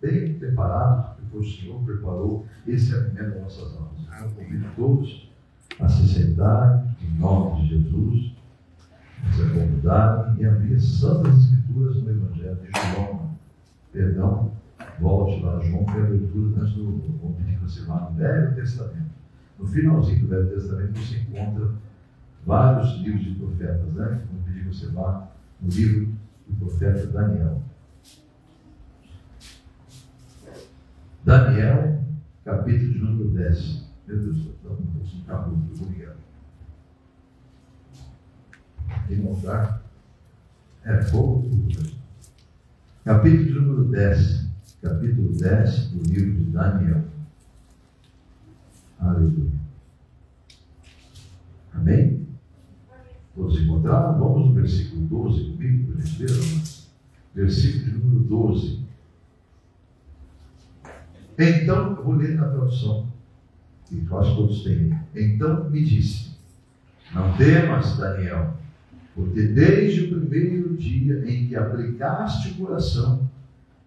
bem preparados, porque o Senhor preparou esse alimento das nossas almas. Eu convido todos a se sentarem, em nome de Jesus, a se acomodarem e abrir as Santas Escrituras no Evangelho de João. Perdão, volte lá, João, que é a leitura antes do convite que você vá no Velho Testamento. No finalzinho do Velho Testamento você encontra vários livros de profetas, né? Vou pedir que você vá no livro do profeta Daniel. Daniel, capítulo de número 10. Meu Deus, estamos um capítulo, obrigado. Quem mostrar? Pouco. Capítulo de número 10. Capítulo 10 do livro de Daniel. Aleluia. Amém? Todos encontraram? Vamos no versículo 12 comigo, por gentileza. Versículo de número 12. Então, eu vou ler na tradução, que quase todos têm. Então me disse: não temas, Daniel, porque desde o primeiro dia em que aplicaste o coração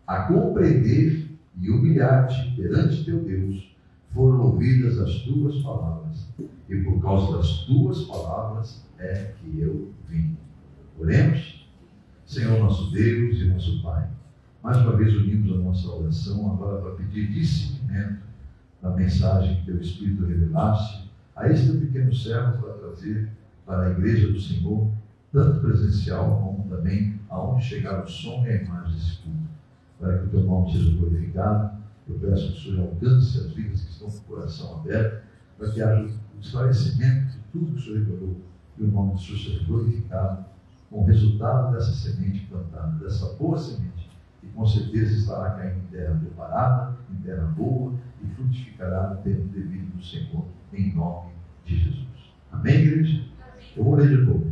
a compreender e humilhar-te perante teu Deus, foram ouvidas as tuas palavras, e por causa das tuas palavras é que eu vim. Oremos. Senhor nosso Deus e nosso Pai, mais uma vez unimos a nossa oração agora para pedir discernimento da mensagem que teu Espírito revelaste a este teu pequeno servo para trazer para a igreja do Senhor, tanto presencial como também aonde chegar o som e a imagem desse culto, para que o teu nome seja glorificado. Eu peço que o Senhor alcance as vidas que estão com o coração aberto, para que haja o esclarecimento de tudo que o Senhor revelou e o nome do Senhor seja glorificado com o resultado dessa semente plantada, dessa boa semente, que com certeza estará caindo em terra preparada, em terra boa, e frutificará no tempo devido do Senhor, em nome de Jesus. Amém, igreja? Eu vou ler de novo.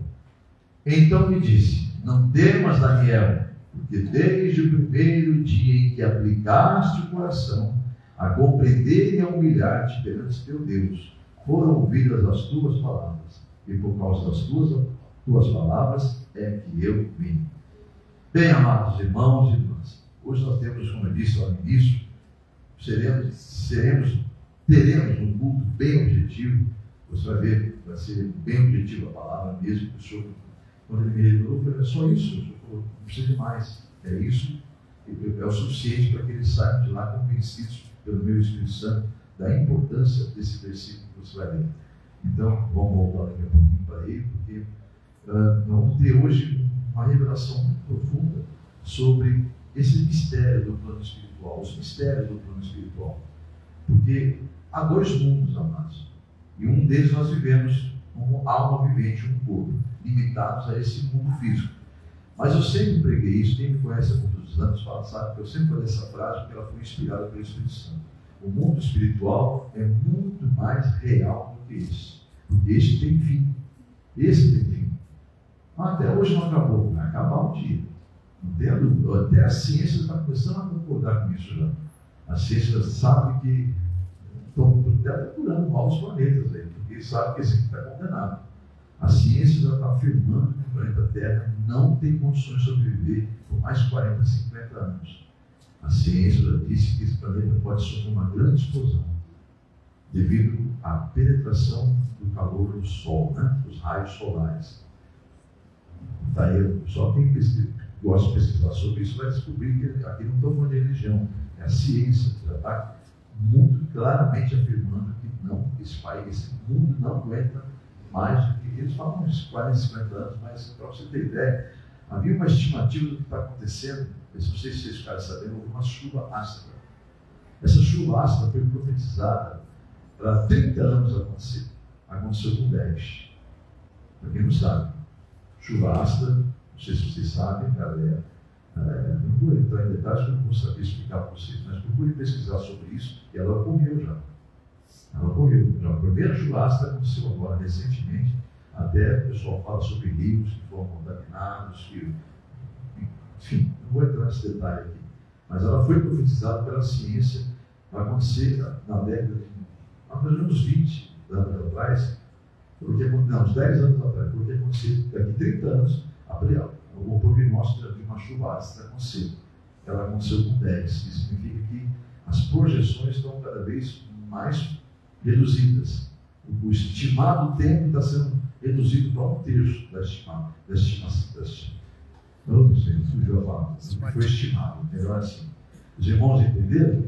Então me disse: não temas, Daniel, porque desde o primeiro dia em que aplicaste o coração a compreender e a humilhar-te perante teu Deus, foram ouvidas as tuas palavras, e por causa das tuas palavras é que eu vim. Bem, amados irmãos e irmãs, hoje nós temos, como eu disse lá no início, teremos um culto bem objetivo. Você vai ver, vai ser bem objetivo a palavra mesmo, que o Senhor, quando ele me revelou, foi só isso, não precisa de mais, é isso, é o suficiente para que eles saiam de lá convencidos pelo meu Espírito Santo da importância desse versículo que você vai ler. Então, vamos voltar daqui a pouquinho para ele, porque vamos ter hoje uma revelação muito profunda sobre esse mistério do plano espiritual, os mistérios do plano espiritual. Porque há dois mundos, amados, e um deles nós vivemos como alma vivente, um corpo, limitados a esse mundo físico. Mas eu sempre preguei isso, quem me conhece há muitos anos sabe que eu sempre falei essa frase porque ela foi inspirada pelo Espírito Santo. O mundo espiritual é muito mais real do que esse, porque esse tem fim. Esse tem fim. Mas até hoje não acabou, vai acabar um dia. Não tenha dúvida. Até a ciência está começando a concordar com isso já. A ciência sabe que estão até procurando novos planetas aí, porque sabe que esse aqui está condenado. A ciência já está afirmando que o planeta Terra não tem condições de sobreviver por mais 40, 50 anos. A ciência já disse que esse planeta pode sofrer uma grande explosão devido à penetração do calor do Sol, né? Os raios solares. Daí, só quem gosta de pesquisar sobre isso vai descobrir que aqui não estou falando de religião, é a ciência que já está muito claramente afirmando que não, esse mundo não aguenta mais do que eles falam uns 40, 50 anos, mas para você ter ideia, havia uma estimativa do que está acontecendo. Não sei se vocês ficaram sabendo, houve uma chuva ácida. Essa chuva ácida foi profetizada para 30 anos acontecer. Aconteceu com 10. Para quem não sabe, chuva ácida, não sei se vocês sabem, não vou entrar em detalhes, porque eu não vou saber explicar para vocês, mas procure pesquisar sobre isso, e ela ocorreu já. Ela ocorreu. Já a primeira chuva ácida aconteceu agora, recentemente, até o pessoal fala sobre rios que foram contaminados, enfim, não vou entrar nesse detalhe aqui, mas ela foi profetizada pela ciência para acontecer na década de, mais ou menos 20 anos atrás, uns 10 anos atrás, porque acontecer daqui a 30 anos, o prognóstico de uma chuva ácida acontecer. ela aconteceu com 10. Isso significa que as projeções estão cada vez mais reduzidas. O estimado tempo está sendo reduzido para 1/3 da estimação. Não sei, fugiu a palavra. Foi estimado, melhor assim. Os irmãos entenderam?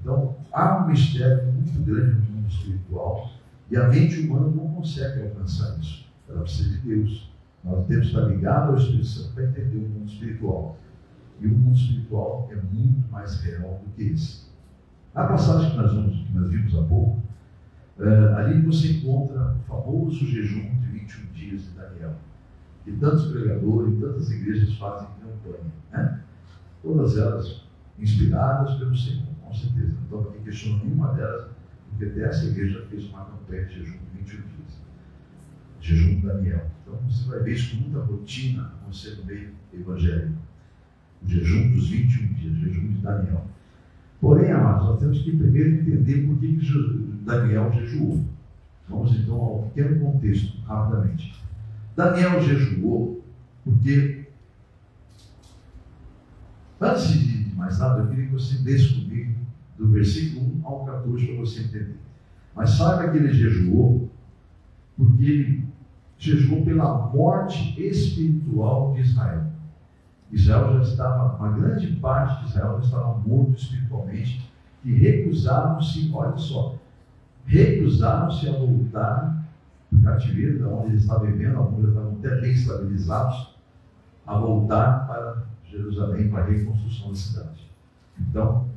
Então, há um mistério muito grande no mundo espiritual e a mente humana não consegue alcançar isso. Ela precisa de Deus. Nós temos que estar ligados ao Espírito Santo para entender o mundo espiritual. E o mundo espiritual é muito mais real do que esse. A passagem que nós vimos há pouco, ali você encontra o famoso jejum de 21 dias de Daniel, que tantos pregadores e tantas igrejas fazem campanha, né? Todas elas inspiradas pelo Senhor, com certeza. Não estou aqui questionando nenhuma delas, porque até essa igreja fez uma campanha de jejum de 21 dias. Jejum de Daniel. Então você vai ver isso com muita rotina acontecer no meio evangélico. O jejum dos 21 dias, jejum de Daniel. Porém, amados, nós temos que primeiro entender por que Daniel jejuou. Vamos então ao pequeno contexto, rapidamente. Daniel jejuou porque, antes de mais nada, eu queria que você lesse comigo do versículo 1 ao 14 para você entender. Mas saiba que ele jejuou porque ele jejuou pela morte espiritual de Israel. Israel já estava, uma grande parte de Israel já estava morto espiritualmente e recusaram-se, olha só, recusaram-se a voltar do cativeiro, de onde eles estavam vivendo, alguns já estavam até bem estabilizados, a voltar para Jerusalém para a reconstrução da cidade. Então,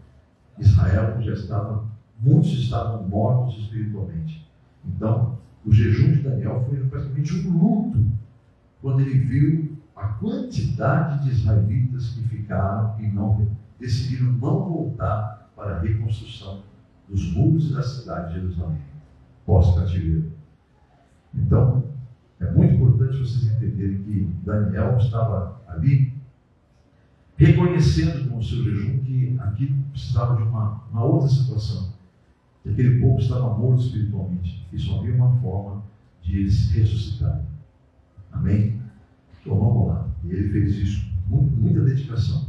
Israel já estava, muitos estavam mortos espiritualmente. Então, o jejum de Daniel foi praticamente um luto quando ele viu a quantidade de israelitas que ficaram e decidiram não voltar para a reconstrução dos muros da cidade de Jerusalém, pós-cativeiro. Então, é muito importante vocês entenderem que Daniel estava ali reconhecendo com o seu jejum que aqui precisava de uma outra situação, que aquele povo estava morto espiritualmente e só havia uma forma de eles ressuscitarem. Amém? Então vamos lá. E ele fez isso com muita dedicação.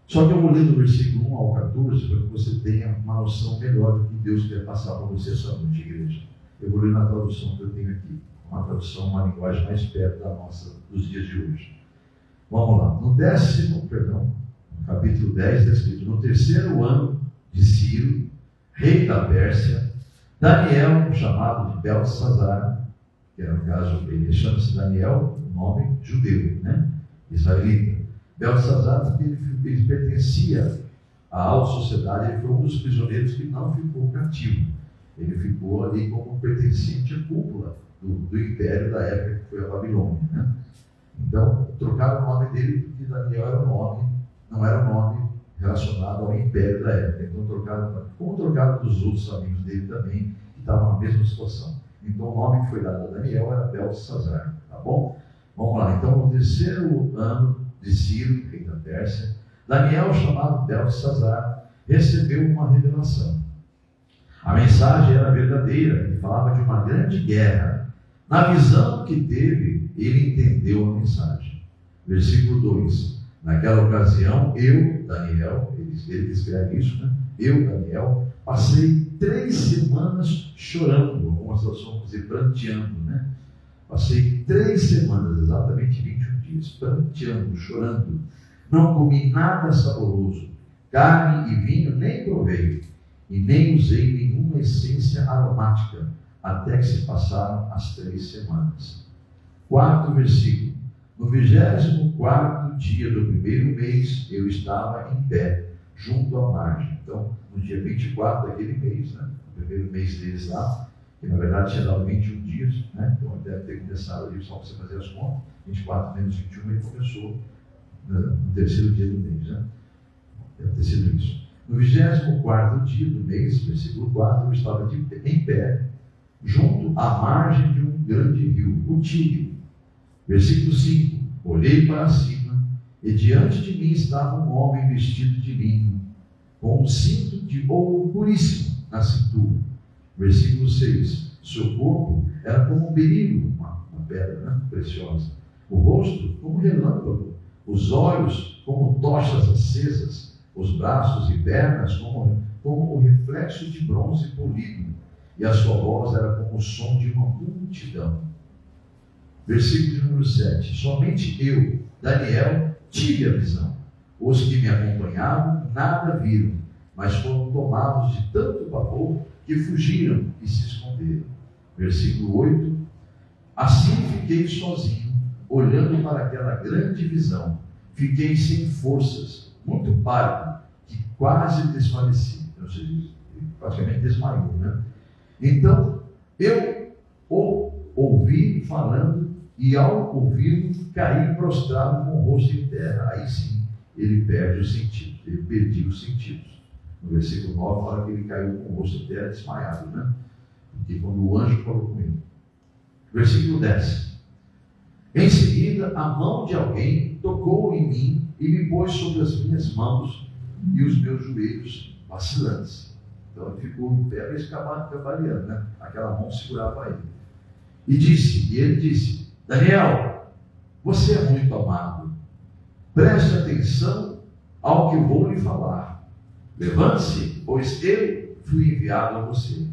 Só que eu vou ler do versículo 1 ao 14 para que você tenha uma noção melhor do que Deus quer passar para você essa noite, igreja. Eu vou ler na tradução que eu tenho aqui. Uma tradução, uma linguagem mais perto da nossa, dos dias de hoje. Vamos lá. No capítulo 10, está escrito: no 3º ano de Ciro, rei da Pérsia, Daniel, chamado de Beltesazar, que era no caso, ele chama-se Daniel, um nome judeu, né? Israelita. Beltesazar, porque ele pertencia à alta sociedade, ele foi um dos prisioneiros que não ficou cativo. Ele ficou ali como pertencente à cúpula do império da época que foi a Babilônia, né? Então, trocaram o nome dele porque Daniel era um nome, não era um nome relacionado ao império da época. Então, como trocaram dos outros amigos dele também, que estavam na mesma situação. Então, o nome que foi dado a Daniel era Beltesazar, tá bom? Vamos lá. Então, no 3º ano de Ciro, rei da Pérsia, Daniel, chamado Beltesazar, recebeu uma revelação. A mensagem era verdadeira e falava de uma grande guerra. Na visão que teve, ele entendeu a mensagem. Versículo 2. Naquela ocasião, eu, Daniel, ele escreve isso, né? Eu, Daniel, passei 3 semanas chorando, algumas traduções vão dizer pranteando, né? Passei 3 semanas, exatamente 21 dias, pranteando, chorando. Não comi nada saboroso, carne e vinho nem provei, e nem usei nenhuma essência aromática, até que se passaram as 3 semanas. 4º versículo. No 24º dia do 1º mês, eu estava em pé, junto à margem. Então, no dia 24 daquele mês, né, o 1º mês deles lá, que na verdade tinha dado 21 dias, né, então deve ter começado ali, só para você fazer as contas, 24 menos 21, ele começou no 3º dia do mês, né? Deve ter sido isso. No 24º dia do mês, versículo 4, eu estava em pé, junto à margem de um grande rio, o Tigre. Versículo 5, olhei para cima, e diante de mim estava um homem vestido de linho, com um cinto de ouro puríssimo na cintura. Versículo 6, seu corpo era como um berilo, uma pedra, né, preciosa. O rosto como relâmpago, os olhos como tochas acesas, os braços e pernas como o reflexo de bronze polido, e a sua voz era como o som de uma multidão. Versículo número 7. Somente eu, Daniel, tive a visão. Os que me acompanhavam nada viram, mas foram tomados de tanto pavor que fugiram e se esconderam. Versículo 8. Assim fiquei sozinho, olhando para aquela grande visão. Fiquei sem forças, muito pálido, que quase desfaleci. Ou seja, praticamente desmaiou, né? Então, eu o ouvi falando, e ao ouvi-lo, caí prostrado com o rosto em terra. Aí sim, ele perde os sentidos, ele perdeu os sentidos. No versículo 9 fala que ele caiu com o rosto em terra desmaiado, né? Porque quando o anjo falou com ele. Versículo 10. Em seguida, a mão de alguém tocou em mim e me pôs sobre as minhas mãos e os meus joelhos vacilantes. Então ele ficou em pé, mas cavaleando, né? Aquela mão segurava ele. E ele disse, Daniel, você é muito amado. Preste atenção ao que eu vou lhe falar. Levante-se, pois eu fui enviado a você.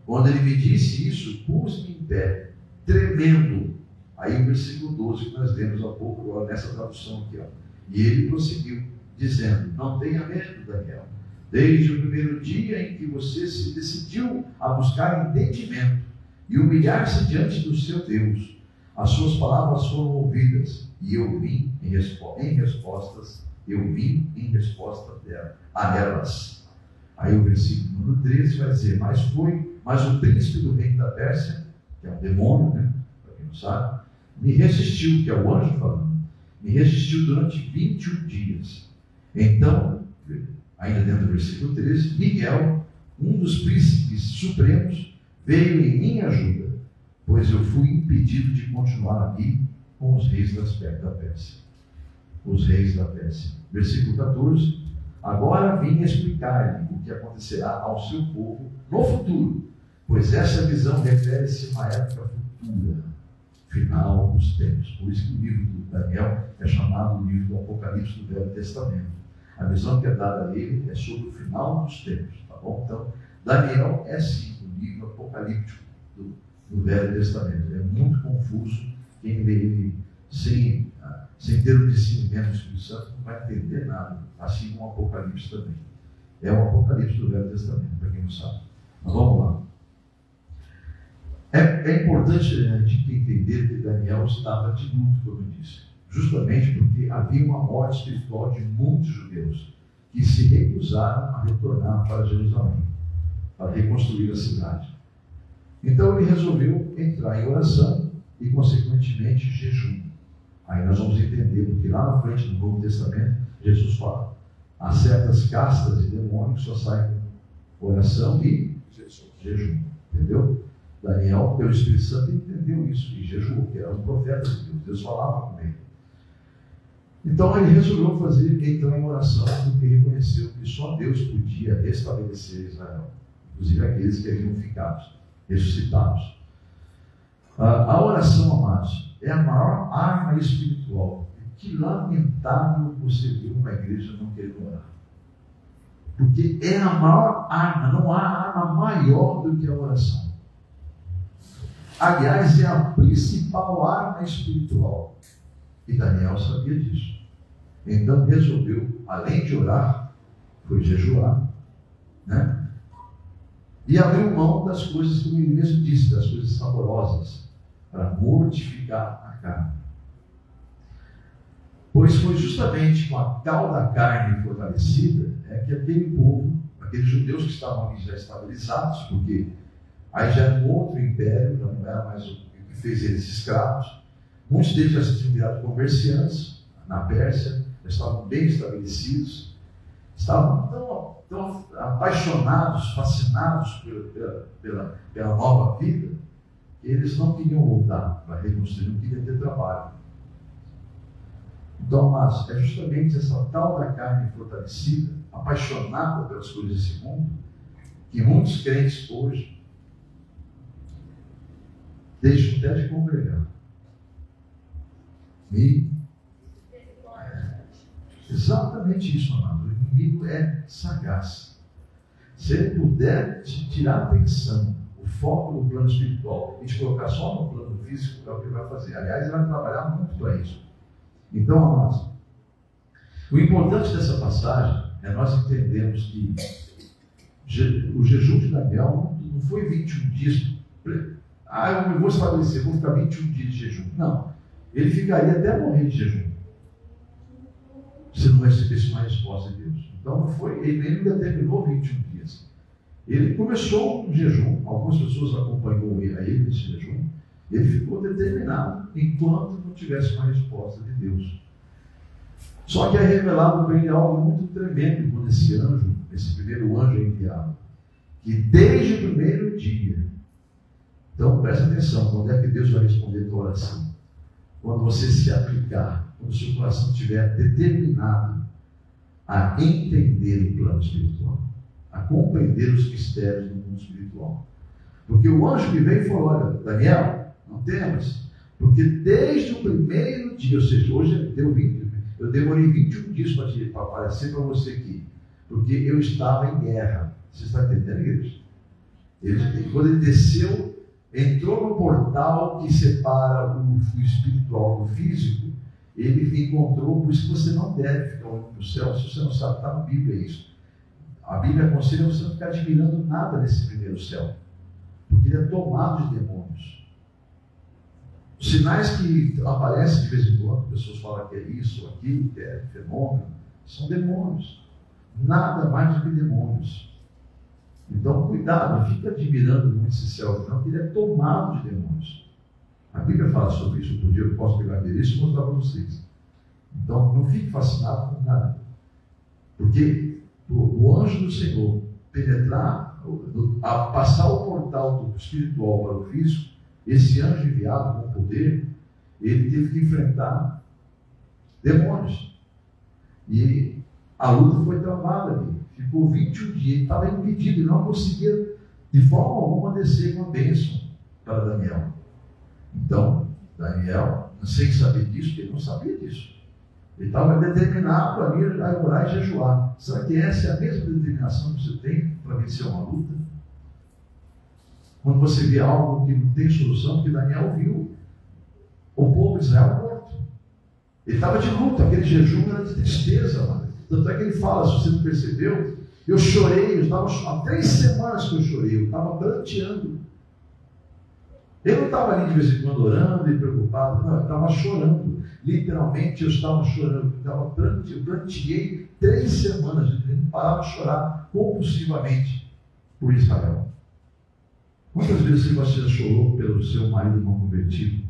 Quando ele me disse isso, pus-me em pé, tremendo. Aí o versículo 12 que nós lemos há pouco, agora nessa tradução aqui, ó. E ele prosseguiu, dizendo, não tenha medo, Daniel. Desde o primeiro dia em que você se decidiu a buscar entendimento e humilhar-se diante do seu Deus, as suas palavras foram ouvidas, e eu vim em resposta a elas. Aí o versículo número 13 vai dizer, mas o príncipe do reino da Pérsia, que é um demônio, né? Para quem não sabe, me resistiu, que é o anjo falando, me resistiu durante 21 dias. Então, ainda dentro do versículo 13, Miguel, um dos príncipes supremos, veio em minha ajuda, pois eu fui impedido de continuar aqui com os reis da Pérsia. Os reis da Pérsia. Versículo 14. Agora vim explicar-lhe o que acontecerá ao seu povo no futuro, pois essa visão refere-se a uma época futura, final dos tempos. Por isso que o livro do Daniel é chamado o livro do Apocalipse do Velho Testamento. A visão que é dada a ele é sobre o final dos tempos, tá bom? Então, Daniel é sim o livro apocalíptico do Velho Testamento. É muito confuso. Quem lê ele sem ter o discernimento do Espírito Santo não vai entender nada, assim como o Apocalipse também. É o Apocalipse do Velho Testamento, para quem não sabe. Mas vamos lá. É importante a gente entender que Daniel estava de luto, como eu disse, justamente porque havia uma morte espiritual de muitos judeus que se recusaram a retornar para Jerusalém, para reconstruir a cidade. Então ele resolveu entrar em oração e, consequentemente, jejum. Aí nós vamos entender, porque lá na frente do Novo Testamento, Jesus fala, há certas castas de demônios que só saem com oração e jejum. Entendeu? Daniel, pelo Espírito Santo, entendeu isso e jejuou, que era um profeta de Deus. Deus falava com ele. Então ele resolveu entrar em oração, porque reconheceu que só Deus podia restabelecer Israel, inclusive aqueles que haviam ficado ressuscitados. A oração, amados, é a maior arma espiritual. Que lamentável você ver uma igreja não querendo orar. Porque é a maior arma, não há arma maior do que a oração. Aliás, é a principal arma espiritual. E Daniel sabia disso. Então resolveu, além de orar, foi jejuar, né? E abriu mão das coisas, como ele mesmo disse, das coisas saborosas, para mortificar a carne. Pois foi justamente com a tal da carne fortalecida que aquele povo, aqueles judeus que estavam ali já estabilizados, porque aí já era um outro império, já não era mais o que fez eles escravos. Muitos deles já se tinham virado comerciantes na Pérsia, já estavam bem estabelecidos, estavam tão apaixonados, fascinados pela nova vida, que eles não queriam voltar para reconstruir, não queriam ter trabalho. Então, mas é justamente essa tal da carne fortalecida, apaixonada pelas coisas desse mundo, que muitos crentes hoje deixam até de congregar. Exatamente isso, amado. O inimigo é sagaz. Se ele puder te tirar a atenção, o foco do plano espiritual e te colocar só no plano físico, é o que ele vai fazer. Aliás, ele vai trabalhar muito para isso. Então, amados, o importante dessa passagem é nós entendermos que o jejum de Daniel não foi 21 dias. Eu vou estabelecer, vou ficar 21 dias de jejum. Não. Ele ficaria até morrer de jejum, se não recebesse uma resposta de Deus. Então, não foi, ele ainda terminou 21 dias. Ele começou um jejum, algumas pessoas acompanhou ele nesse jejum, ele ficou determinado enquanto não tivesse uma resposta de Deus. Só que é revelado para ele algo muito tremendo quando esse primeiro anjo é enviado. Que desde o primeiro dia, então presta atenção, quando é que Deus vai responder a tua oração? Quando você se aplicar, quando o seu coração estiver determinado a entender o plano espiritual, a compreender os mistérios do mundo espiritual. Porque o anjo que veio falou: olha, Daniel, não temas, porque desde o primeiro dia, ou seja, hoje eu demorei 21 dias para aparecer para você aqui, porque eu estava em guerra. Você está entendendo, igreja? Quando ele desceu, entrou no portal que separa o espiritual do físico, ele encontrou, por isso que você não deve ficar olhando para o céu, se você não sabe, está na Bíblia isso. A Bíblia aconselha você não ficar admirando nada nesse primeiro céu, porque ele é tomado de demônios. Os sinais que aparecem de vez em quando, pessoas falam que é isso, aquilo, que é fenômeno, são demônios. Nada mais do que demônios. Então, cuidado, não fica admirando muito esse céu, não, porque ele é tomado de demônios. A Bíblia fala sobre isso. Outro dia eu posso pegar isso e mostrar para vocês. Então, não fique fascinado com nada. Porque o anjo do Senhor penetrar, passar o portal do espiritual para o físico, esse anjo enviado com poder, ele teve que enfrentar demônios. E a luta foi travada ali. Ficou 21 dias, ele estava impedido, ele não conseguia de forma alguma descer uma bênção para Daniel. Então, Daniel, sem saber disso, ele não sabia disso. Ele estava determinado ali a orar e jejuar. Será que essa é a mesma determinação que você tem para vencer uma luta? Quando você vê algo que não tem solução, que Daniel viu o povo de Israel morto. Ele estava de luta, aquele jejum era de tristeza, mano. Tanto é que ele fala, se você não percebeu, eu chorei, há 3 semanas que eu chorei, eu estava pranteando. Ele não estava ali de vez em quando orando e preocupado, não, eu estava chorando. Literalmente eu estava chorando, eu pranteei 3 semanas, eu não parava de chorar compulsivamente por Israel. Quantas vezes você já chorou pelo seu marido não convertido,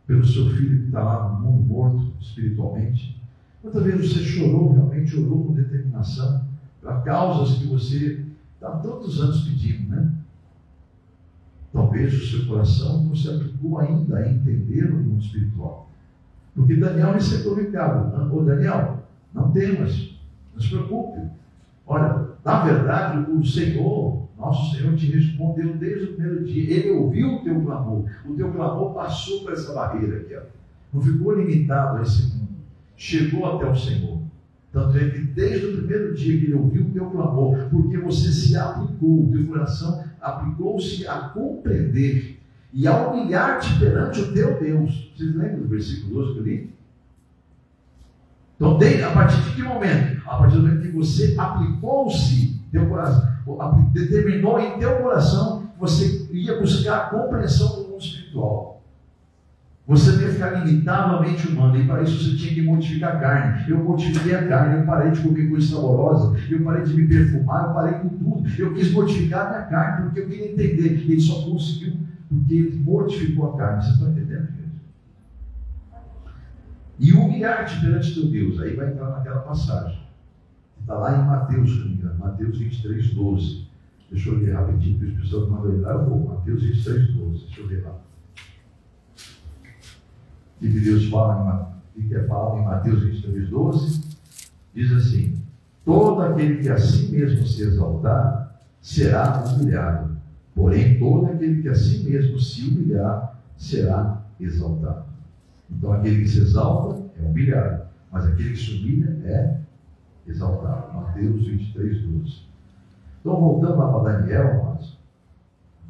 pelo seu filho que está lá no mundo morto espiritualmente? Quantas vezes você chorou, realmente orou com determinação, para causas que você está há tantos anos pedindo, né? Talvez o seu coração não se aplicou ainda a entender o mundo espiritual. Porque Daniel recebeu o recado: ô Daniel, não temas, não se preocupe. Olha, na verdade, o Senhor, nosso Senhor, te respondeu desde o primeiro dia. Ele ouviu o teu clamor. O teu clamor passou por essa barreira aqui, ó. Não ficou limitado a esse mundo. Chegou até o Senhor. Tanto é que desde o primeiro dia que ele ouviu o teu clamor, porque você se aplicou, o teu coração aplicou-se a compreender e a humilhar-te perante o teu Deus. Vocês lembram do versículo 12 que eu li? Então, a partir de que momento? A partir do momento que você aplicou-se, teu coração, determinou em teu coração que você ia buscar a compreensão do mundo espiritual. Você não ia ficar limitado à mente humana, e para isso você tinha que mortificar a carne. Eu mortifiquei a carne, eu parei de comer coisa saborosa, eu parei de me perfumar, eu parei com tudo. Eu quis mortificar a minha carne, porque eu queria entender. Ele só conseguiu porque ele mortificou a carne. Vocês estão entendendo, gente? E humilhar-te perante teu Deus. Aí vai entrar naquela passagem. Está lá em Mateus, se não me engano, Mateus 23, 12. Deixa eu ler rapidinho, porque os pessoas mandam ler lá, eu vou. Mateus 23, 12. Deixa eu ler lá. Que Deus fala em Mateus 23, 12, diz assim: todo aquele que a si mesmo se exaltar será humilhado, porém todo aquele que a si mesmo se humilhar será exaltado. Então aquele que se exalta é humilhado, mas aquele que se humilha é exaltado. Mateus 23, 12. Então, voltando lá para Daniel, amados,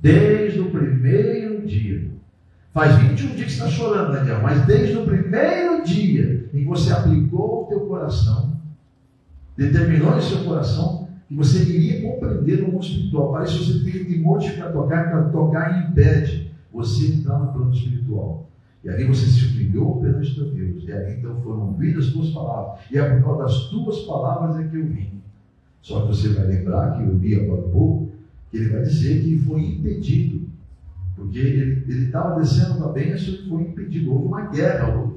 desde o primeiro dia, faz 21 dias que você está chorando, Daniel, mas desde o primeiro dia em que você aplicou o teu coração, determinou em seu coração que você iria compreender o mundo espiritual. Parece que você tem que mortificar, tocar impede você entrar no plano espiritual. E ali você se humilhou perante teu Deus. E ali então foram ouvidas as tuas palavras. E é por causa das tuas palavras é que eu vim. Só que você vai lembrar que eu li agora há pouco, que ele vai dizer que foi impedido. Porque ele estava descendo da bênção e foi impedido. Houve uma guerra.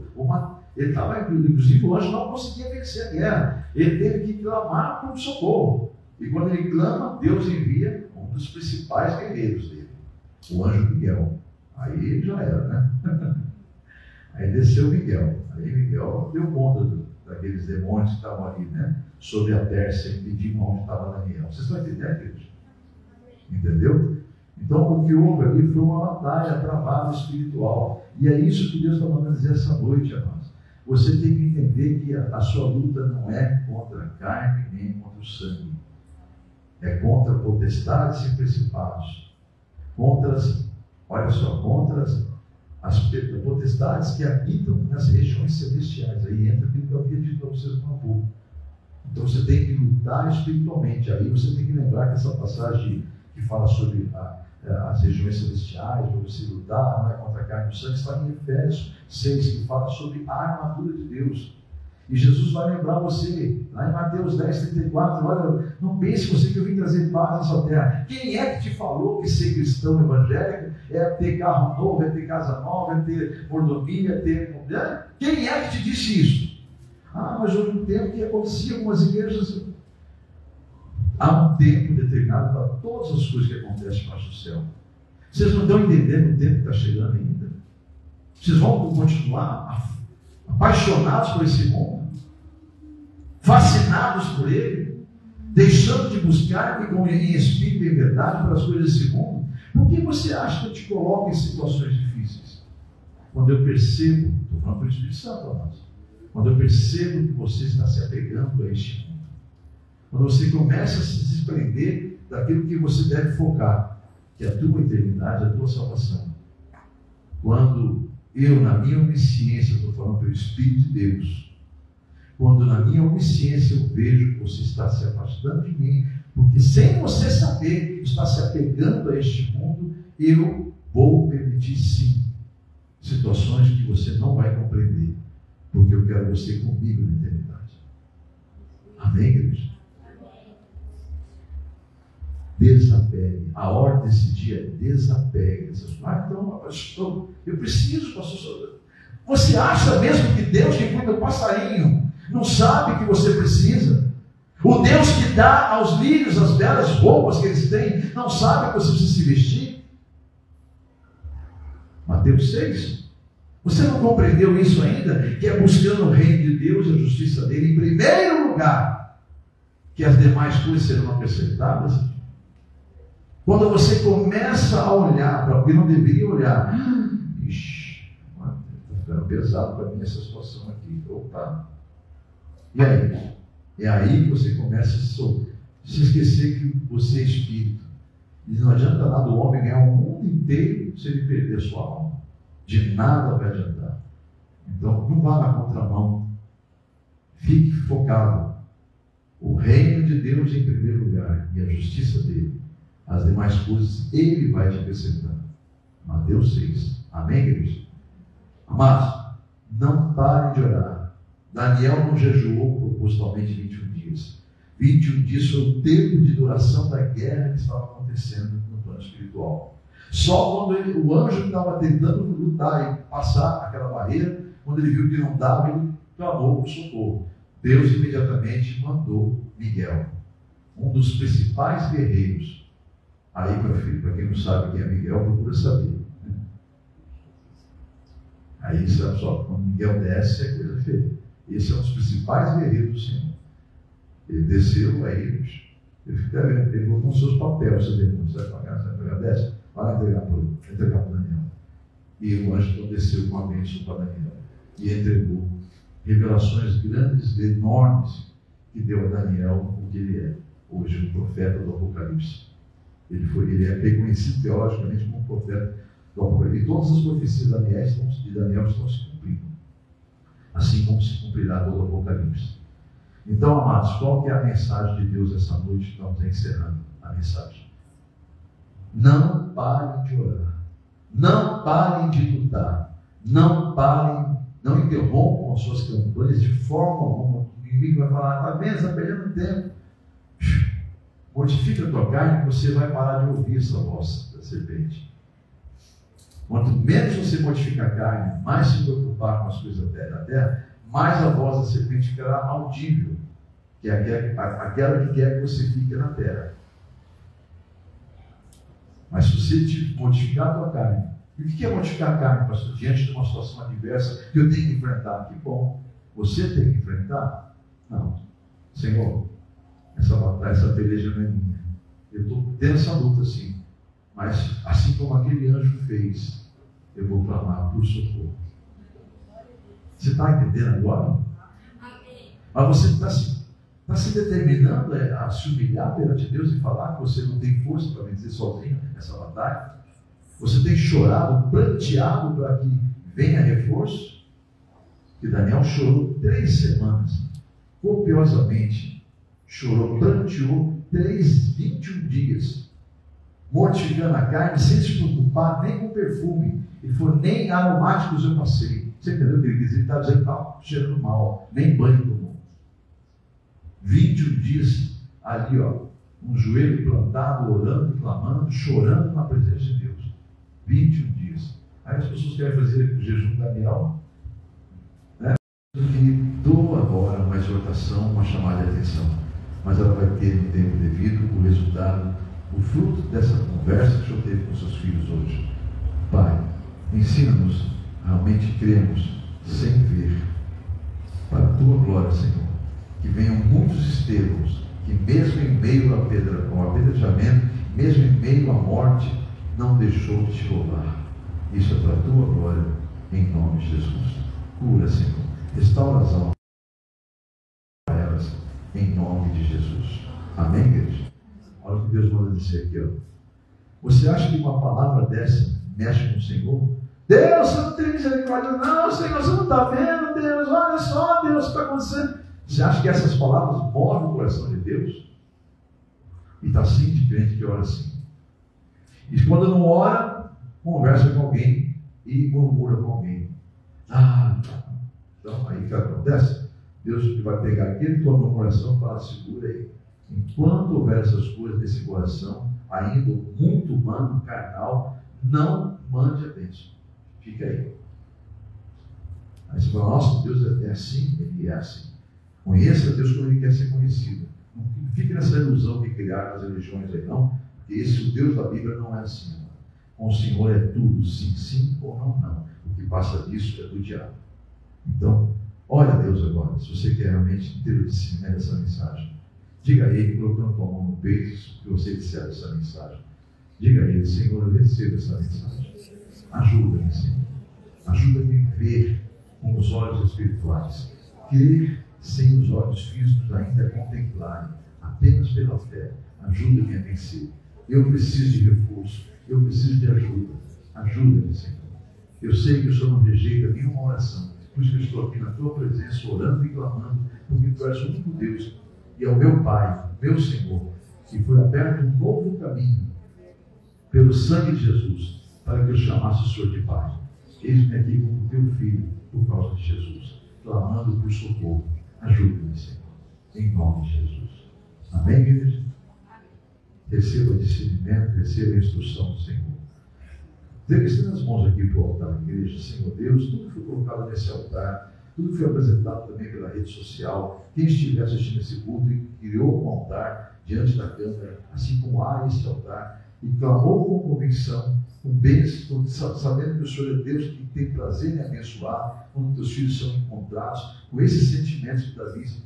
Ele estava, inclusive, o anjo não conseguia vencer a guerra. Ele teve que clamar por socorro. E quando ele clama, Deus envia um dos principais guerreiros dele, o anjo Miguel. Aí já era, né? Aí desceu Miguel. Aí Miguel deu conta daqueles demônios que estavam ali, né? Sobre a Pérsia, impedindo onde estava Daniel. Vocês estão entendendo, queridos? Entendeu? Então, o que houve ali foi uma batalha travada espiritual. E é isso que Deus está mandando dizer essa noite, amados. Você tem que entender que a sua luta não é contra a carne nem contra o sangue. É contra potestades e principados. Contra as potestades que habitam nas regiões celestiais. Aí entra aquilo que eu havia dito para vocês há pouco. Então você tem que lutar espiritualmente. Aí você tem que lembrar que essa passagem que fala sobre as regiões celestiais, para você lutar, não é contra a carne e o sangue, está em Efésios 6, que fala sobre a armadura de Deus. E Jesus vai lembrar você, lá em Mateus 10, 34, olha, não pense você que eu vim trazer paz nessa terra. Quem é que te falou que ser cristão evangélico é ter carro novo, é ter casa nova, é ter mordomia, é ter mulher? Quem é que te disse isso? Mas houve um tempo que acontecia em algumas igrejas. Há um tempo determinado para todas as coisas que acontecem embaixo do céu. Vocês não estão entendendo o tempo que está chegando ainda? Vocês vão continuar apaixonados por esse mundo? Fascinados por ele? Deixando de buscar em espírito e em verdade pelas coisas desse mundo? Por que você acha que eu te coloco em situações difíceis? Quando eu percebo, estou falando para o Espírito Santo, amados, quando eu percebo que você está se apegando a este mundo, quando você começa a se desprender daquilo que você deve focar, que é a tua eternidade, a tua salvação. Quando eu, na minha onisciência, estou falando pelo Espírito de Deus, quando na minha onisciência eu vejo que você está se afastando de mim, porque sem você saber, está se apegando a este mundo, eu vou permitir sim situações que você não vai compreender, porque eu quero você comigo na eternidade. Amém, igreja? Desapegue. A ordem desse dia é desapegue. Então, eu preciso, pastor. Você acha mesmo que Deus que cuida do passarinho não sabe que você precisa? O Deus que dá aos lírios as belas roupas que eles têm, não sabe que você precisa se vestir? Mateus 6. Você não compreendeu isso ainda? Que é buscando o reino de Deus e a justiça dele em primeiro lugar, que as demais coisas serão acrescentadas? Quando você começa a olhar para o que não deveria olhar, está ficando pesado para mim essa situação aqui. Opa! E aí? É aí que você começa a se esquecer que você é espírito. E não adianta nada o homem ganhar o mundo inteiro se ele perder a sua alma. De nada vai adiantar. Então, não vá na contramão. Fique focado. O reino de Deus em primeiro lugar e a justiça dele. As demais coisas ele vai te acrescentar. Mateus 6. Amém, igreja? Amados, não parem de orar. Daniel não jejuou propositalmente 21 dias. 21 dias foi o tempo de duração da guerra que estava acontecendo no plano espiritual. Só quando o anjo que estava tentando lutar e passar aquela barreira, quando ele viu que não dava, ele clamou por socorro. Deus imediatamente mandou Miguel, um dos principais guerreiros. Aí, meu filho, para quem não sabe quem é Miguel, procura saber. Né? Aí, sabe só, quando Miguel desce, é coisa feia. Esse é um dos principais guerreiros do Senhor. Ele desceu, aí ele fica vendo, ele colocou os seus papéis, você vai pegar, desce, vai entregar para Daniel. E o anjo então desceu com a bênção para Daniel. E entregou revelações grandes, enormes, que deu a Daniel o que ele é hoje, um profeta do Apocalipse. Ele é reconhecido teologicamente como um profeta do Apocalipse. E todas as profecias de Daniel estão se cumprindo, assim como se cumprirá todo o Apocalipse. Então, amados, qual que é a mensagem de Deus essa noite? Nós estamos encerrando a mensagem. Não parem de orar. Não parem de lutar. Não parem, não interrompam as suas campanhas de forma alguma. O inimigo vai falar, está vendo, está perdendo tempo. Mortifica a tua carne, você vai parar de ouvir essa voz da serpente. Quanto menos você mortificar a carne, mais se preocupar com as coisas da terra, mais a voz da serpente ficará audível, que é aquela que quer que você fique na terra. Mas se você mortificar a tua carne, e o que é mortificar a carne, pastor? Diante de uma situação adversa que eu tenho que enfrentar, que bom, você tem que enfrentar? Não. Senhor, essa batalha, essa peleja não é minha. Eu estou tendo essa luta sim, mas assim como aquele anjo fez, eu vou clamar por socorro. Você está entendendo agora? Mas você está se determinando a se humilhar perante Deus e falar que você não tem força para vencer sozinho essa batalha? Você tem chorado, pranteado para que venha reforço? Que Daniel chorou 3 semanas, copiosamente, chorou, pranteou 21 dias, mortificando a carne, sem se preocupar nem com perfume. Ele falou, nem aromáticos eu passei. Você entendeu o que ele diz? Ele está dizendo que estava cheirando mal, nem banho tomou. 21 dias ali, um joelho plantado, orando, clamando, chorando na presença de Deus. 21 dias. Aí as pessoas querem fazer o jejum Daniel, né? E dou agora uma exortação, uma chamada de atenção, mas ela vai ter no tempo devido o resultado, o fruto dessa conversa que o Senhor teve com seus filhos hoje. Pai, ensina-nos a realmente crermos sem ver, para a tua glória, Senhor, que venham muitos Estevãos, que mesmo em meio ao apedrejamento, mesmo em meio à morte, não deixou de te louvar. Isso é para a tua glória, em nome de Jesus. Cura, Senhor, restaura as almas para elas, em nome de Jesus. Amém, igreja? Olha o que Deus manda dizer aqui, Você acha que uma palavra dessa mexe com o Senhor? Deus, você não tem misericórdia, não, Senhor, você não está vendo, Deus, olha só, Deus, o que está acontecendo? Você acha que essas palavras movem o coração de Deus? E está assim de crente que ora assim. E quando não ora, conversa com alguém e murmura com alguém. Então aí o que acontece? Deus vai pegar aquele tua murmuração e falar, segura aí. Enquanto houver essas coisas nesse coração, ainda muito humano, carnal, não mande a bênção. Fica aí. Aí você fala, nossa, Deus é assim, Ele é assim. Conheça Deus como Ele quer ser conhecido. Não fique nessa ilusão de criar as religiões aí, não. Porque o Deus da Bíblia não é assim. Com o Senhor é tudo, sim, sim ou não, não. O que passa disso é do diabo. Então, olha a Deus agora, se você quer realmente ter o discernimento dessa mensagem. Diga a Ele, colocando tua mão no peito, que você disser essa mensagem. Diga a Ele, Senhor, eu recebo essa mensagem. Ajuda-me, Senhor. Ajuda-me a ver com os olhos espirituais. Crer sem os olhos físicos ainda contemplarem, apenas pela fé. Ajuda-me a vencer. Eu preciso de reforço. Eu preciso de ajuda. Ajuda-me, Senhor. Eu sei que o Senhor não rejeita nenhuma oração. Por isso que eu estou aqui na tua presença, orando e clamando, porque tu és o único Deus. E é o meu Pai, meu Senhor, que foi aberto um novo caminho pelo sangue de Jesus, para que eu chamasse o Senhor de Pai. Eis-me aqui como teu filho, por causa de Jesus, clamando por socorro. Ajuda-me, Senhor, em nome de Jesus. Amém, igreja? Receba discernimento, receba a instrução do Senhor. Estenda as mãos aqui para o altar da igreja. Senhor Deus, tudo que foi colocado nesse altar, tudo que foi apresentado também pela rede social, quem estiver assistindo esse culto e criou um altar diante da câmera, assim como há esse altar, e clamou com convicção, com bênção, sabendo que o Senhor é Deus que tem prazer em abençoar, quando teus filhos são encontrados, com esses sentimentos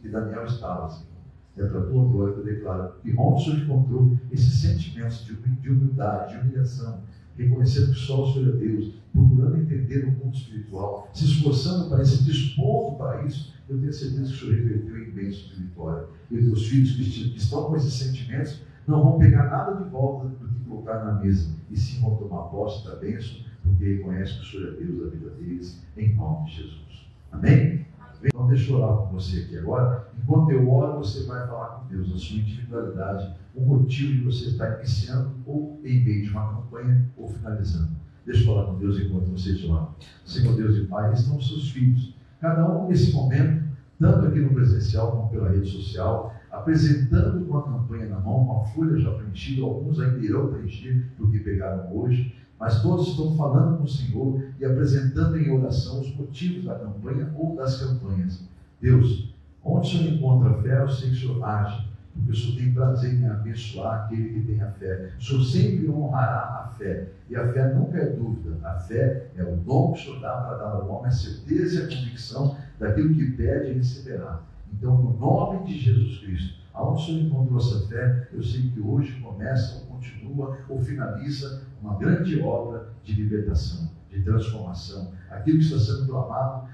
que Daniel estava, Senhor. É para a tua glória que eu declaro que onde o Senhor encontrou esses sentimentos de humildade, de humilhação, reconhecendo que só o Senhor é Deus, procurando entender o mundo espiritual, se esforçando para isso, se dispondo para isso, eu tenho certeza que o Senhor reverteu em bênçãos de vitória. E os teus filhos que estão com esses sentimentos não vão pegar nada de volta do que colocar na mesa, e sim vão tomar posse da bênção, porque reconhecem que o Senhor é Deus da vida deles, em nome de Jesus. Amém? Então deixa eu orar com você aqui agora. Enquanto eu oro, você vai falar com Deus a sua individualidade, o motivo de você estar iniciando ou em meio de uma campanha ou finalizando. Deixa eu falar com Deus enquanto vocês oram. Senhor Deus e Pai, estão os seus filhos, cada um nesse momento, tanto aqui no presencial como pela rede social, apresentando com a campanha na mão, uma folha já preenchida, alguns ainda irão preencher porque pegaram hoje, mas todos estão falando com o Senhor e apresentando em oração os motivos da campanha ou das campanhas. Deus, onde o Senhor encontra fé, eu sei que o Senhor age, porque o Senhor tem prazer em abençoar aquele que tem a fé. O Senhor sempre honrará a fé, e a fé nunca é dúvida. A fé é o dom que o Senhor dá para dar ao homem, a certeza e a convicção daquilo que pede e receberá. Então, no nome de Jesus Cristo, aonde o Senhor encontrou essa fé, eu sei que hoje começa ou continua ou finaliza uma grande obra de libertação, de transformação. Aquilo que está sendo clamado,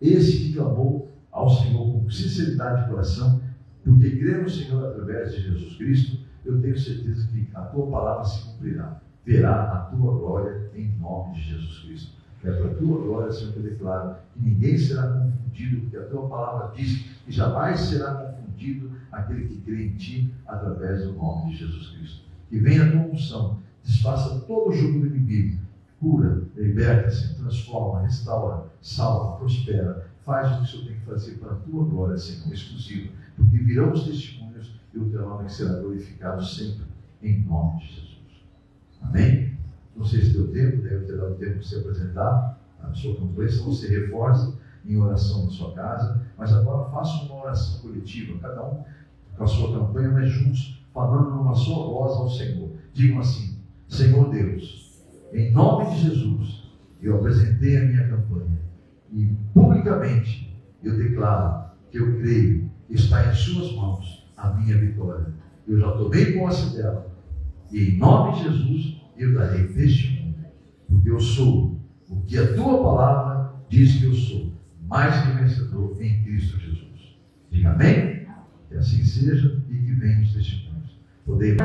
esse que clamou ao Senhor com sinceridade de coração, porque crê no Senhor através de Jesus Cristo, eu tenho certeza que a tua palavra se cumprirá, verá a tua glória em nome de Jesus Cristo. É para a tua glória, Senhor, que eu declaro que ninguém será confundido, porque a tua palavra diz que jamais será confundido aquele que crê em ti através do nome de Jesus Cristo. Que venha a tua unção, desfaça todo o jugo do inimigo, cura, liberta-se, transforma, restaura, salva, prospera, faz o que o Senhor tem que fazer para a tua glória, Senhor, exclusiva, porque virão os testemunhos e o teu nome será glorificado sempre, em nome de Jesus. Amém? Não sei se deu tempo, deve ter dado tempo para você apresentar a sua campanha, se você reforça em oração na sua casa, mas agora faça uma oração coletiva, cada um com a sua campanha, mas juntos, falando numa só voz ao Senhor. Digam assim: Senhor Deus, em nome de Jesus, eu apresentei a minha campanha e publicamente eu declaro que eu creio que está em suas mãos a minha vitória. Eu já tomei posse dela e em nome de Jesus eu darei testemunho, porque eu sou o que a tua palavra diz que eu sou, mais que vencedor em Cristo Jesus. Diga amém? Que assim seja e que venham os testemunhos. Podemos.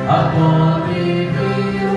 Agora me viu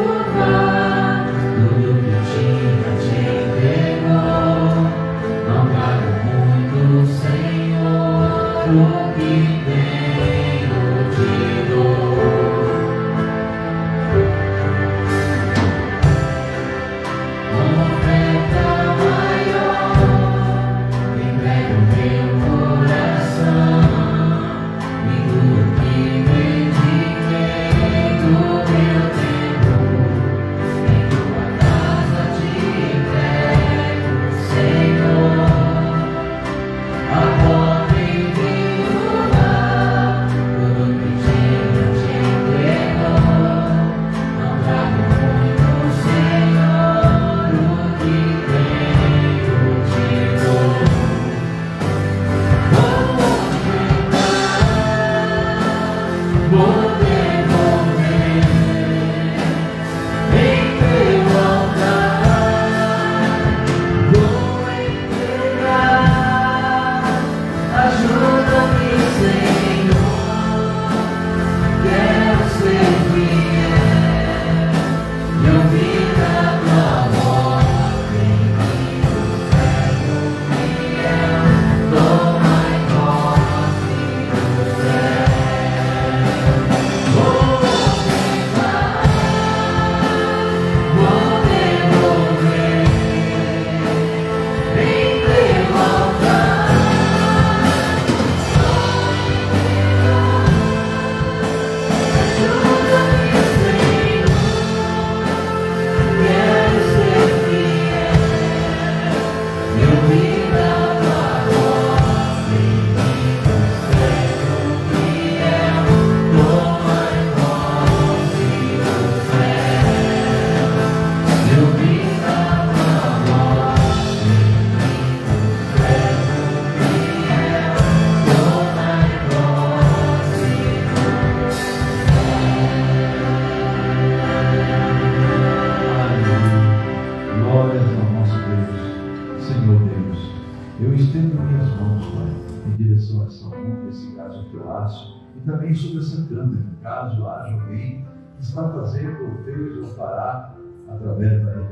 proteção a essa onda, esse caso que eu laço, e também sobre essa câmera, caso haja alguém que está fazendo ou fez ou fará através da rede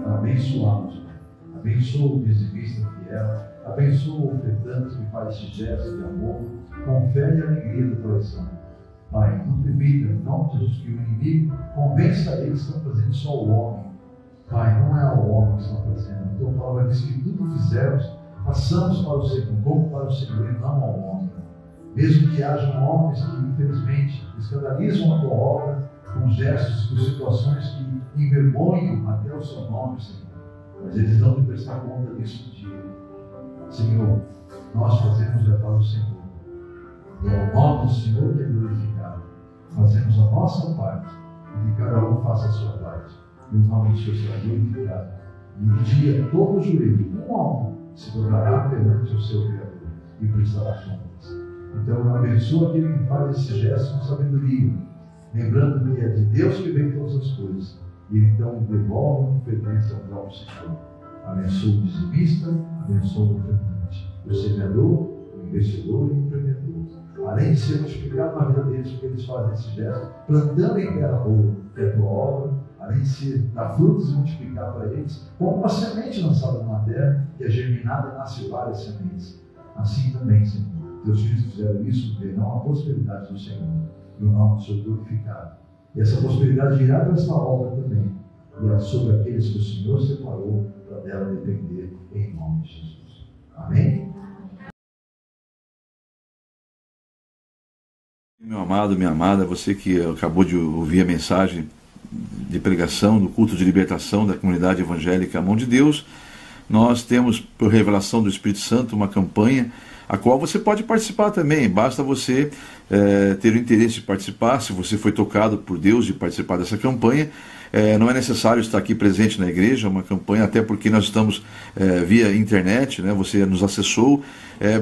da abençoá-los. Abençoa o dizimista fiel, abençoa o ofertante que faz esse gesto de amor, com fé e alegria do coração. Pai, não permita, em nome de Jesus, que o inimigo convença eles que estão fazendo só o homem. Pai, não é o homem que está fazendo. A tua palavra diz que tudo que fizermos, façamos para o Senhor, como para o Senhor e não ao homem. Mesmo que hajam homens que, infelizmente, escandalizam a tua obra com gestos, com situações que envergonham até o seu nome, Senhor. Mas eles não te prestar conta disso de Senhor, nós fazemos para o Senhor. E é o nome do Senhor que é glorificado. Fazemos a nossa parte e que cada um faça a sua parte. E o nome do Senhor será glorificado. E um dia todo joelho, um a um, se dobrará perante o seu Criador e prestará contas. Então eu abençoo aquele que faz esse gesto com sabedoria, lembrando que é de Deus que vem todas as coisas. E então devolve o que pertence ao próprio Senhor. Abençoa o dizimista, abençoa o ofertante, o semeador, o investidor e o empreendedor. Além de ser multiplicado na vida deles, porque eles fazem esse gesto, plantando em terra boa, que é a tua obra, além de ser dar frutos e multiplicar para eles, como uma semente lançada numa terra, que é germinada e nasce várias sementes. Assim também, Senhor, teus filhos fizeram isso, verão a prosperidade do Senhor, e o nome do Senhor glorificado. E essa prosperidade virá para esta obra também, e é sobre aqueles que o Senhor separou para dela depender, em nome de Jesus. Amém? Meu amado, minha amada, você que acabou de ouvir a mensagem de pregação do culto de libertação da comunidade evangélica A Mão de Deus, nós temos, por revelação do Espírito Santo, uma campanha a qual você pode participar também. Basta você ter o interesse de participar, se você foi tocado por Deus de participar dessa campanha. Não é necessário estar aqui presente na igreja, é uma campanha, até porque nós estamos via internet, né? Você nos acessou,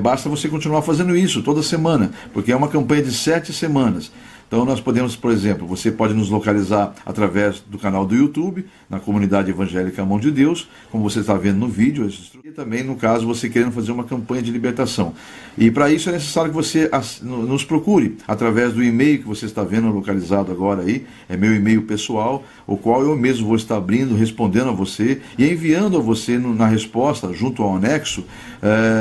basta você continuar fazendo isso toda semana, porque é uma campanha de 7 semanas. Então nós podemos, por exemplo, você pode nos localizar através do canal do YouTube, na comunidade evangélica A Mão de Deus, como você está vendo no vídeo, e também no caso você querendo fazer uma campanha de libertação. E para isso é necessário que você nos procure através do e-mail que você está vendo localizado agora aí, é meu e-mail pessoal, o qual eu mesmo vou estar abrindo, respondendo a você e enviando a você na resposta, junto ao anexo,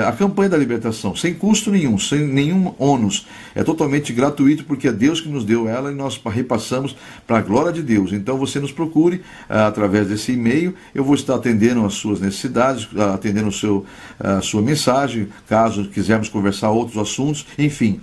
a campanha da libertação, sem custo nenhum, sem nenhum ônus. É totalmente gratuito, porque é Deus que nos deu ela e nós repassamos para a glória de Deus. Então você nos procure através desse e-mail, eu vou estar atendendo as suas necessidades, atendendo a sua mensagem, caso quisermos conversar outros assuntos, enfim.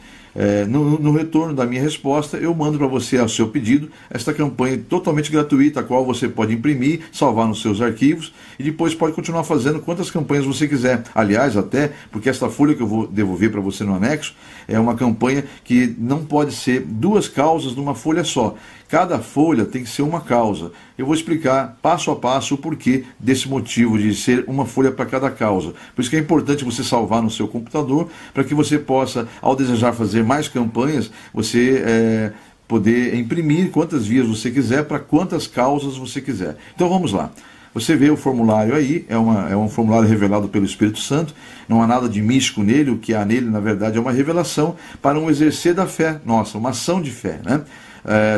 No retorno da minha resposta, eu mando para você, ao seu pedido, esta campanha totalmente gratuita, a qual você pode imprimir, salvar nos seus arquivos e depois pode continuar fazendo quantas campanhas você quiser. Aliás, até porque esta folha que eu vou devolver para você no anexo é uma campanha que não pode ser 2 causas numa folha só. Cada folha tem que ser uma causa. Eu vou explicar passo a passo o porquê desse motivo de ser uma folha para cada causa. Por isso que é importante você salvar no seu computador, para que você possa, ao desejar fazer mais campanhas, você poder imprimir quantas vias você quiser, para quantas causas você quiser. Então vamos lá. Você vê o formulário aí, é um formulário revelado pelo Espírito Santo, não há nada de místico nele, o que há nele, na verdade, é uma revelação para um exercer da fé nossa, uma ação de fé, né?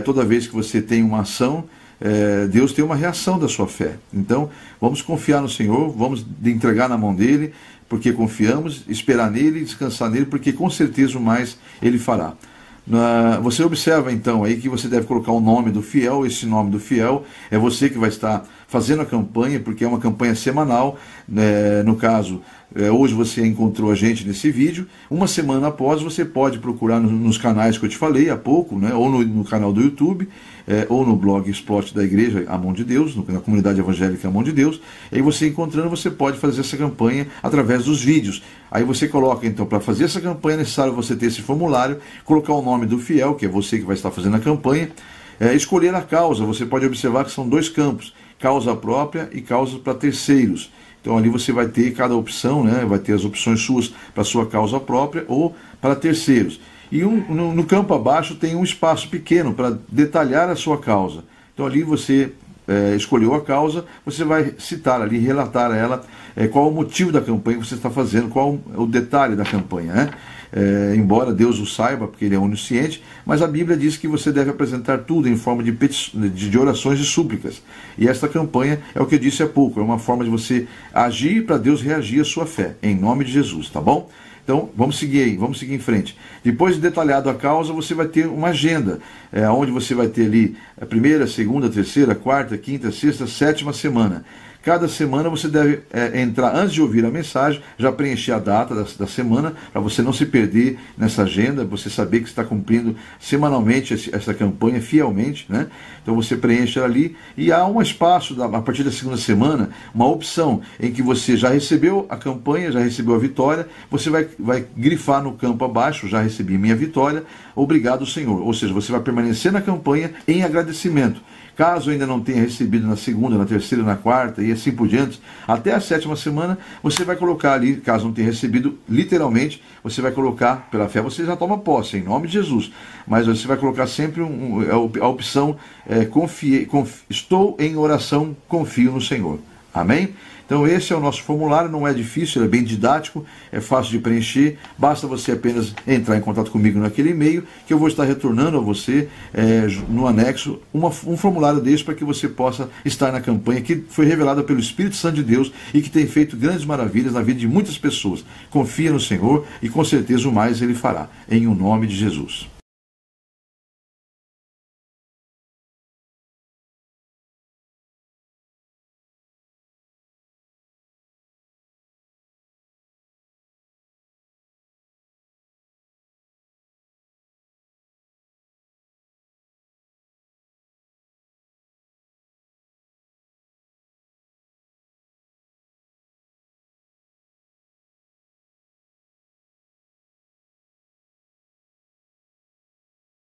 Toda vez que você tem uma ação, Deus tem uma reação da sua fé. Então, vamos confiar no Senhor, vamos entregar na mão dele, porque confiamos, esperar nele e descansar nele, porque com certeza o mais ele fará. Você observa então aí que você deve colocar o nome do fiel. Esse nome do fiel é você que vai estar fazendo a campanha, porque é uma campanha semanal. No caso, hoje você encontrou a gente nesse vídeo. Uma semana após, você pode procurar nos canais que eu te falei há pouco, né? Ou no canal do YouTube, ou no blog Spot da Igreja A Mão de Deus, na comunidade evangélica A Mão de Deus. E aí você encontrando, você pode fazer essa campanha através dos vídeos. Aí você coloca, então, para fazer essa campanha é necessário você ter esse formulário, colocar o nome do fiel, que é você que vai estar fazendo a campanha, escolher a causa. Você pode observar que são 2 campos, causa própria e causa para terceiros. Então ali você vai ter cada opção, né? Vai ter as opções suas para sua causa própria ou para terceiros. E no campo abaixo tem um espaço pequeno para detalhar a sua causa. Então ali você escolheu a causa, você vai citar ali, relatar a ela qual o motivo da campanha que você está fazendo, qual o detalhe da campanha, né? Embora Deus o saiba, porque Ele é onisciente, mas a Bíblia diz que você deve apresentar tudo em forma de orações e súplicas. E esta campanha é o que eu disse há pouco, é uma forma de você agir para Deus reagir à sua fé, em nome de Jesus, tá bom? Então, vamos seguir aí, vamos seguir em frente. Depois de detalhado a causa, você vai ter uma agenda, onde você vai ter ali a primeira, segunda, terceira, quarta, quinta, sexta, sétima semana. Cada semana você deve entrar, antes de ouvir a mensagem, já preencher a data da semana, para você não se perder nessa agenda, você saber que está cumprindo semanalmente essa campanha fielmente, né? Então você preenche ali e há um espaço, a partir da segunda semana, uma opção em que você já recebeu a campanha, já recebeu a vitória, você vai grifar no campo abaixo, já recebi minha vitória, obrigado Senhor. Ou seja, você vai permanecer na campanha em agradecimento. Caso ainda não tenha recebido na segunda, na terceira, na quarta e assim por diante, até a sétima semana, você vai colocar ali, caso não tenha recebido, literalmente, você vai colocar, pela fé, você já toma posse, em nome de Jesus. Mas você vai colocar sempre a opção, estou em oração, confio no Senhor. Amém? Então esse é o nosso formulário, não é difícil, ele é bem didático, é fácil de preencher, basta você apenas entrar em contato comigo naquele e-mail, que eu vou estar retornando a você no anexo um formulário desse para que você possa estar na campanha que foi revelada pelo Espírito Santo de Deus e que tem feito grandes maravilhas na vida de muitas pessoas. Confia no Senhor e com certeza o mais Ele fará, em o nome de Jesus.